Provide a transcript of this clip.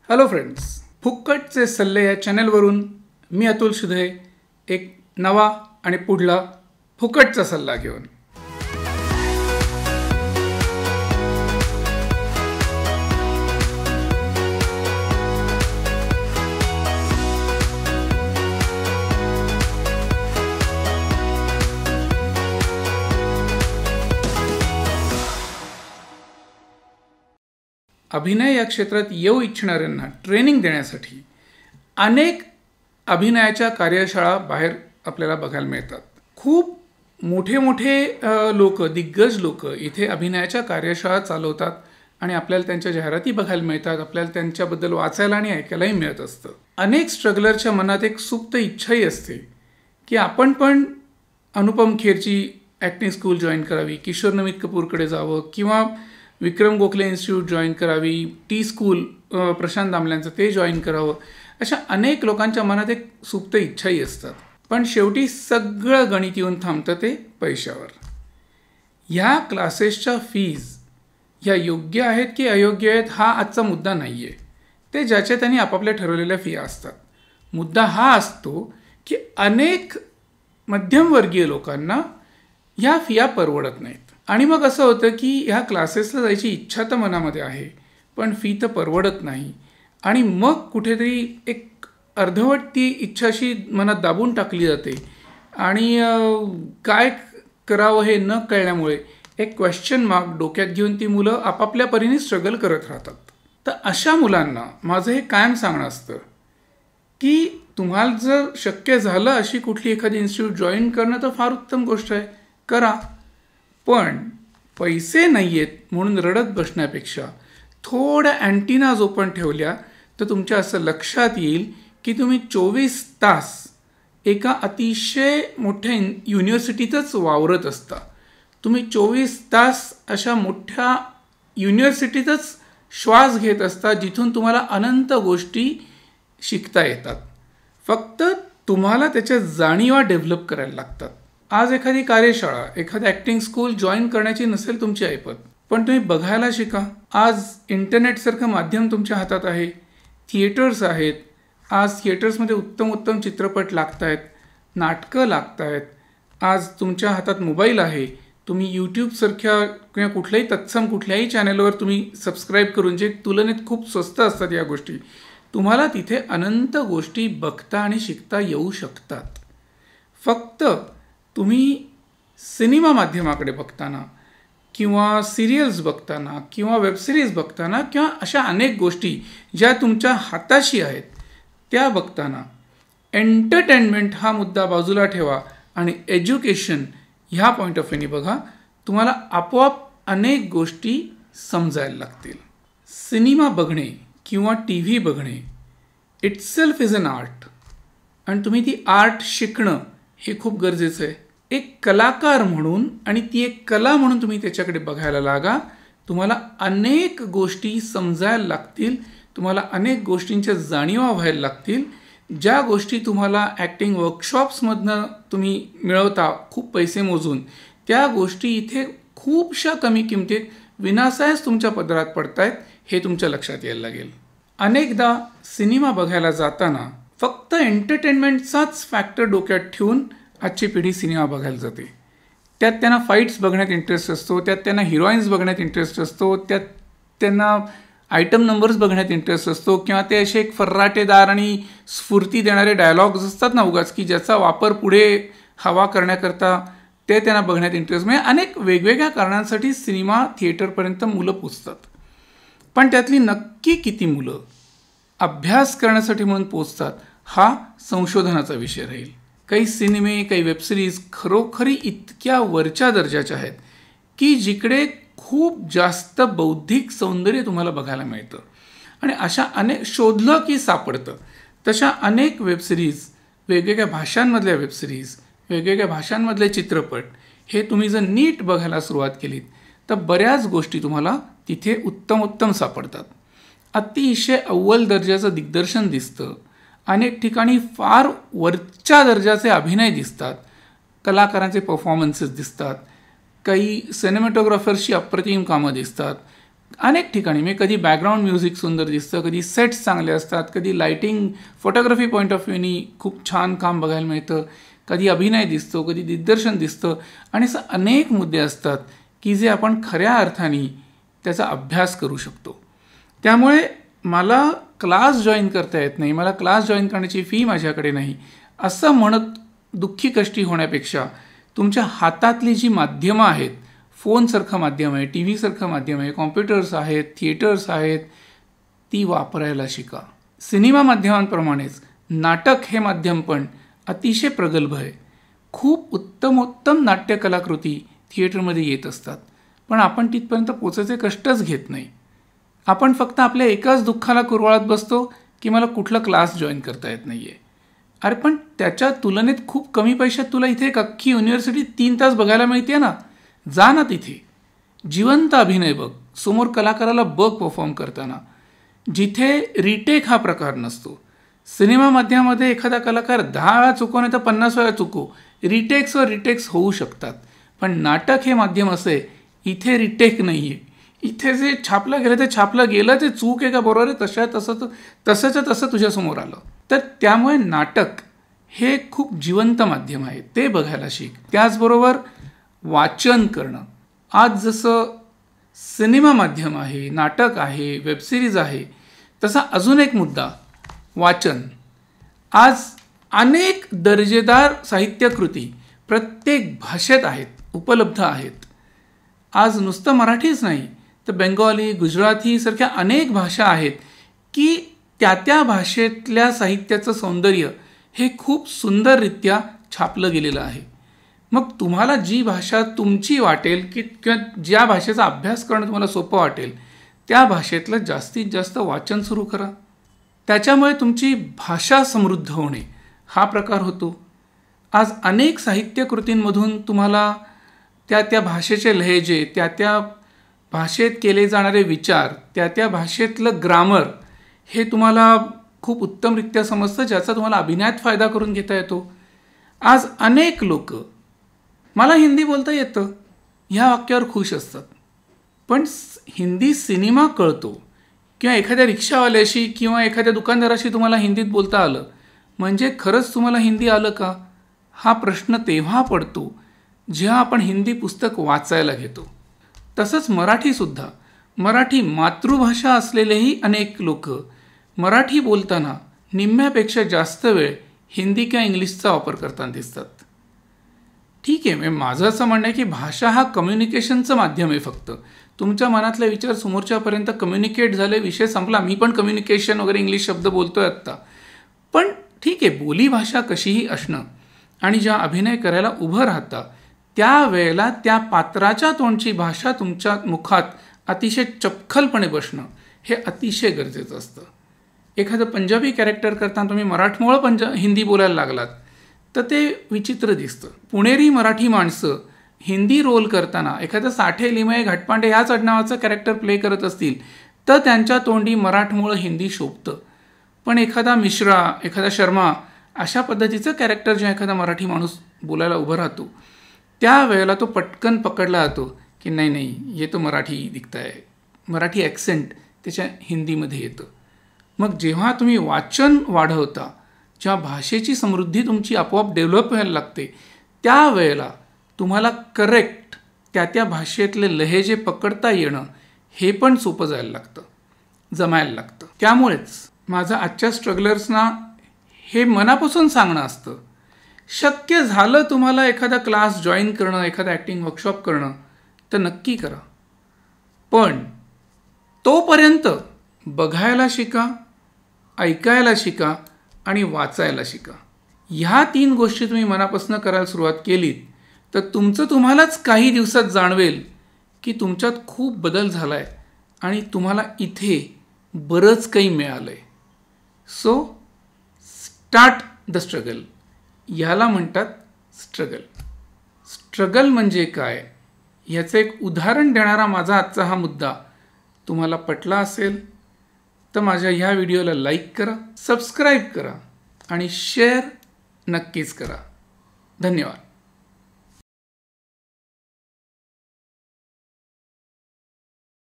Hello friends, फुक्कटचे सल्ले या चॅनलवरून मी अतुल सुधे एक नवा आणि पुढला फुकटचा सल्ला घेऊन. अभिनय या क्षेत्रात येऊ इच्छिणाऱ्यांना ट्रेनिंग देण्यासाठी अनेक अभिनयाच्या कार्यशाळा बाहेर आपल्याला बघायला मिळतात. खूप मोठे मोठे लोक, दिग्गज लोक इथे अभिनयाच्या कार्यशाळा चालवतात आणि आपल्याला त्यांच्या जाहिराती बघायला मिळतात. आपल्याला त्यांच्याबद्दल वाचायला आणि ऐकायलाही मिळत असतं. अनेक स्ट्रगलरच्या मनात एक सुप्त इच्छाही असते की आपण पण अनुपम खेरची ॲक्टिंग स्कूल जॉईन करावी, किशोर नमित कपूरकडे जावं किंवा विक्रम गोखले इन्स्टिट्यूट जॉईन करावी, टी स्कूल प्रशांत दामल्यांचं ते जॉईन करावं. अशा अनेक लोकांच्या मनात एक सुप्त इच्छाही असतात. पण शेवटी सगळं गणित येऊन थांबतं ते पैशावर. ह्या क्लासेसच्या फीज ह्या योग्य आहेत की अयोग्य आहेत हा आजचा मुद्दा नाही आहे. ते ज्याच्या त्यांनी आपापल्या ठरवलेल्या फी असतात. मुद्दा हा असतो की अनेक मध्यमवर्गीय लोकांना ह्या फिया परवडत नाहीत. आणि मग असं होतं की ह्या क्लासेसला जायची इच्छा तर मनामध्ये आहे, पण फी तर परवडत नाही. आणि मग कुठेतरी एक अर्धवट ती इच्छा अशी मनात दाबून टाकली जाते आणि काय करावं हे न कळल्यामुळे एक क्वेश्चन मार्क डोक्यात घेऊन ती मुलं आपापल्या परीने स्ट्रगल करत राहतात. तर अशा मुलांना माझं हे कायम सांगणं असतं की तुम्हाला जर शक्य झालं अशी कुठली एखादी इन्स्टिट्यूट जॉईन करणं तर फार उत्तम गोष्ट आहे, करा. पण पैसे नाही आहेत म्हणून रडत बसण्यापेक्षा थोड्या अँटिनाज ओपन ठेवल्या तर तुमच्या असं लक्षात येईल की तुम्ही 24 तास एका अतिशय मोठ्या युनिव्हर्सिटीतच वावरत असता. तुम्ही 24 तास अशा मोठ्या युनिव्हर्सिटीतच श्वास घेत असता जिथून तुम्हाला अनंत गोष्टी शिकता येतात. फक्त तुम्हाला त्याच्या जाणीवा डेव्हलप करायला लागतात. आज एखादी कार्यशाळा, एखादी ॲक्टिंग स्कूल जॉईन करण्याची नसेल तुमची ऐपत, पण तुम्ही बघायला शिका. आज इंटरनेटसारखं माध्यम तुमच्या हातात आहे, थिएटर्स आहेत. आज थिएटर्समध्ये उत्तम उत्तम चित्रपट लागत आहेत, नाटकं लागत आहेत. आज तुमच्या हातात मोबाईल आहे. तुम्ही यूट्यूबसारख्या किंवा कुठल्याही तत्सम कुठल्याही चॅनलवर तुम्ही सबस्क्राईब करून, जे तुलनेत खूप स्वस्त असतात या गोष्टी, तुम्हाला तिथे अनंत गोष्टी बघता आणि शिकता येऊ शकतात. फक्त तुम्ही सिनेमा माध्यमाकडे बघताना किंवा सिरियल्स बघताना किंवा वेबसिरीज बघताना किंवा अशा अनेक गोष्टी ज्या तुमच्या हाताशी आहेत त्या बघताना एंटरटेनमेंट हा मुद्दा बाजूला ठेवा आणि एज्युकेशन ह्या पॉईंट ऑफ व्ह्यूने बघा. तुम्हाला आपोआप अनेक गोष्टी समजायला लागतील. सिनेमा बघणे किंवा टी व्ही बघणे इटसेल्फ इज अन आर्ट आणि तुम्ही ती आर्ट शिकणं हे खूप गरजेचं आहे. एक कलाकार म्हणून आणि ती एक कला म्हणून तुम्ही त्याच्याकडे बघायला लागा. तुम्हाला अनेक गोष्टी समजायला लागतील. तुम्हाला अनेक गोष्टींच्या जाणीवा व्हायला लागतील. ज्या गोष्टी तुम्हाला ॲक्टिंग वर्कशॉप्समधनं तुम्ही मिळवता खूप पैसे मोजून, त्या गोष्टी इथे खूपशा कमी किमतीत विनासायच तुमच्या पदरात पडत आहेत हे तुमच्या लक्षात यायला लागेल. अनेकदा सिनेमा बघायला जाताना फक्त एंटरटेनमेंटचाच फॅक्टर डोक्यात ठेवून आजची पिढी सिनेमा बघायला जाते. त्यात त्यांना फाईट्स बघण्यात इंटरेस्ट असतो, त्यात त्यांना हिरोईन्स बघण्यात इंटरेस्ट असतो, त्यात त्यांना आयटम नंबर्स बघण्यात इंटरेस्ट असतो किंवा ते असे एक फर्राटेदार आणि स्फूर्ती देणारे डायलॉग्स असतात ना उगाच, की ज्याचा वापर पुढे हवा करण्याकरता ते त्यांना बघण्यात इंटरेस्ट. म्हणजे अनेक वेगवेगळ्या कारणांसाठी सिनेमा थिएटरपर्यंत मुलं पोचतात. पण त्यातली नक्की किती मुलं अभ्यास करण्यासाठी म्हणून पोचतात हा संशोधनाचा विषय राहील. काही सिनेमे, काही वेबसिरीज खरोखरी इतक्या वरच्या दर्जाच्या आहेत की जिकडे खूप जास्त बौद्धिक सौंदर्य तुम्हाला बघायला मिळतं. आणि अशा अनेक शोधलं की सापडतं तशा अनेक वेबसिरीज, वेगवेगळ्या भाषांमधल्या वेबसिरीज, वेगवेगळ्या भाषांमधले चित्रपट हे तुम्ही जर नीट बघायला सुरुवात केलीत तर बऱ्याच गोष्टी तुम्हाला तिथे उत्तम उत्तम सापडतात. अतिशय अव्वल दर्जाचं दिग्दर्शन दिसतं. अनेक ठिकाणी फार वरच्या दर्जाचे अभिनय दिसतात, कलाकारांचे परफॉर्मन्सेस दिसतात, काही सिनेमॅटोग्राफर्सची अप्रतिम कामं दिसतात, अनेक ठिकाणी मी कधी बॅकग्राऊंड म्युझिक सुंदर दिसतं, कधी सेट्स चांगले असतात, कधी लाइटिंग फोटोग्राफी पॉईंट ऑफ व्ह्यूनी खूप छान काम बघायला मिळतं, कधी अभिनय दिसतो, कधी दिग्दर्शन दिसतं आणि असं अनेक मुद्दे असतात की जे आपण खऱ्या अर्थाने त्याचा अभ्यास करू शकतो. त्यामुळे मला क्लास जॉईन करता येत नाही, मला क्लास जॉईन करण्याची फी माझ्याकडे नाही असं म्हणत दुःखी कष्टी होण्यापेक्षा तुमच्या हातातली जी माध्यमं आहेत, फोनसारखं माध्यम आहे, टी व्हीसारखं माध्यम आहे, कॉम्प्युटर्स आहेत, थिएटर्स आहेत, ती वापरायला शिका. सिनेमा माध्यमांप्रमाणेच नाटक हे माध्यम पण अतिशय प्रगल्भ आहे. खूप उत्तमोत्तम नाट्यकलाकृती थिएटरमध्ये येत असतात, पण आपण तिथपर्यंत पोचायचे कष्टच घेत नाही. आपण फक्त आपल्या एकाच दुःखाला कुरवाळत बसतो की मला कुठला क्लास जॉईन करता येत नाही आहे. अरे पण त्याच्या तुलनेत खूप कमी पैशात तुला इथे एक अख्खी युनिव्हर्सिटी 3 तास बघायला मिळते ना. जा ना तिथे, जिवंत अभिनय बघ, समोर कलाकाराला बघ परफॉर्म करताना, जिथे रिटेक हा प्रकार नसतो. सिनेमा माध्यमामध्ये एखादा कलाकार 10 वेळा चुको नाही तर 50 वेळा चुको, रिटेक्स होऊ शकतात. पण नाटक हे माध्यम असे, इथे रिटेक नाही आहे. इथे जे छापलं गेलं ते छापलं गेलं, ते चूक आहे का बरोबर आहे तसंच तुझ्यासमोर आलं. तर त्यामुळे नाटक हे खूप जिवंत माध्यम आहे, ते बघायला शिक. त्याचबरोबर वाचन करणं. आज जसं सिनेमा माध्यम आहे, नाटक आहे, वेबसिरीज आहे, तसा अजून एक मुद्दा वाचन. आज अनेक दर्जेदार साहित्यकृती प्रत्येक भाषेत आहेत, उपलब्ध आहेत. आज नुसतं मराठीच नाही तर बेंगॉली, गुजराती सारख्या अनेक भाषा आहेत की त्या भाषेतल्या साहित्याचं सौंदर्य हे खूप सुंदररित्या छापलं गेलेलं आहे. मग तुम्हाला जी भाषा तुमची वाटेल किंवा ज्या भाषेचा अभ्यास करणं तुम्हाला सोपं वाटेल त्या भाषेतलं जास्तीत जास्त वाचन सुरू करा. त्याच्यामुळे तुमची भाषा समृद्ध होणे हा प्रकार होतो. आज अनेक साहित्यकृतींमधून तुम्हाला त्या भाषेचे लहेजे, त्या भाषेत केले जाणारे विचार, त्या भाषेतलं ग्रामर हे तुम्हाला खूप उत्तमरित्या समजतं, ज्याचा तुम्हाला अभिनयात फायदा करून घेता येतो. आज अनेक लोक मला हिंदी बोलता येतं ह्या वाक्यावर खुश असतात, पण हिंदी सिनेमा कळतो किंवा एखाद्या रिक्षावाल्याशी किंवा एखाद्या दुकानदाराशी तुम्हाला हिंदीत बोलता आलं म्हणजे खरंच तुम्हाला हिंदी आलं का हा प्रश्न तेव्हा पडतो जेव्हा आपण हिंदी पुस्तक वाचायला घेतो. तसंच मराठीसुद्धा, मराठी मातृभाषा असलेलेही अनेक लोक मराठी बोलताना निम्म्यापेक्षा जास्त वेळ हिंदी किंवा इंग्लिशचा वापर करताना दिसतात. ठीक आहे, माझं असं म्हणणं आहे की भाषा हा कम्युनिकेशनचं माध्यम आहे. फक्त तुमच्या मनातले विचार समोरच्यापर्यंत कम्युनिकेट झाले, विषय संपला. मी पण कम्युनिकेशन वगैरे इंग्लिश शब्द बोलतोय आत्ता, पण ठीक आहे, बोलीभाषा कशीही असणं आणि ज्या अभिनय करायला उभं राहता त्यावेळेला त्या पात्राच्या तोंडची भाषा तुमच्या मुखात अतिशय चपखलपणे बसणं हे अतिशय गरजेचं असतं. एखादं पंजाबी कॅरेक्टर करताना तुम्ही मराठमोळं हिंदी बोलायला लागलात तर ते विचित्र दिसतं. पुणेरी मराठी माणसं हिंदी रोल करताना एखादं साठे, लिमये, घाटपांडे ह्याच आडनावाचं कॅरेक्टर प्ले करत असतील तर त्यांच्या तोंडी मराठमोळं हिंदी शोभतं. पण एखादा मिश्रा, एखादा शर्मा अशा पद्धतीचं कॅरेक्टर जेव्हा एखादा मराठी माणूस बोलायला उभं राहतो त्यावेळेला तो पटकन पकडला जातो की नाही हे तो मराठी दिखता आहे, मराठी ॲक्सेंट त्याच्या हिंदीमध्ये येतं. मग जेव्हा तुम्ही वाचन वाढवता, जेव्हा भाषेची समृद्धी तुमची आपोआप डेव्हलप व्हायला लागते त्यावेळेला तुम्हाला करेक्ट त्या भाषेतले लहेजे पकडता येणं हे पण सोपं जायला लागतं, जमायला लागतं. त्यामुळेच माझं आजच्या स्ट्रगलर्सना हे मनापासून सांगणं असतं, शक्य झालं तुम्हाला एखादा क्लास जॉईन करणं, एखादा ॲक्टिंग वर्कशॉप करणं तर नक्की करा. पण तोपर्यंत बघायला शिका, ऐकायला शिका आणि वाचायला शिका. ह्या 3 गोष्टी तुम्ही मनापासून करायला सुरुवात केलीत तर तुम्हालाच काही दिवसात जाणवेल की तुमच्यात खूप बदल झाला आहे आणि तुम्हाला इथे बरंच काही मिळालं आहे. So start the struggle. ह्याला म्हणतात स्ट्रगल. स्ट्रगल म्हणजे काय ह्याचं एक उदाहरण देणारा माझा आजचा हा मुद्दा तुम्हाला पटला असेल तर माझ्या ह्या व्हिडिओला लाईक करा, सबस्क्राईब करा आणि शेअर नक्कीच करा. धन्यवाद.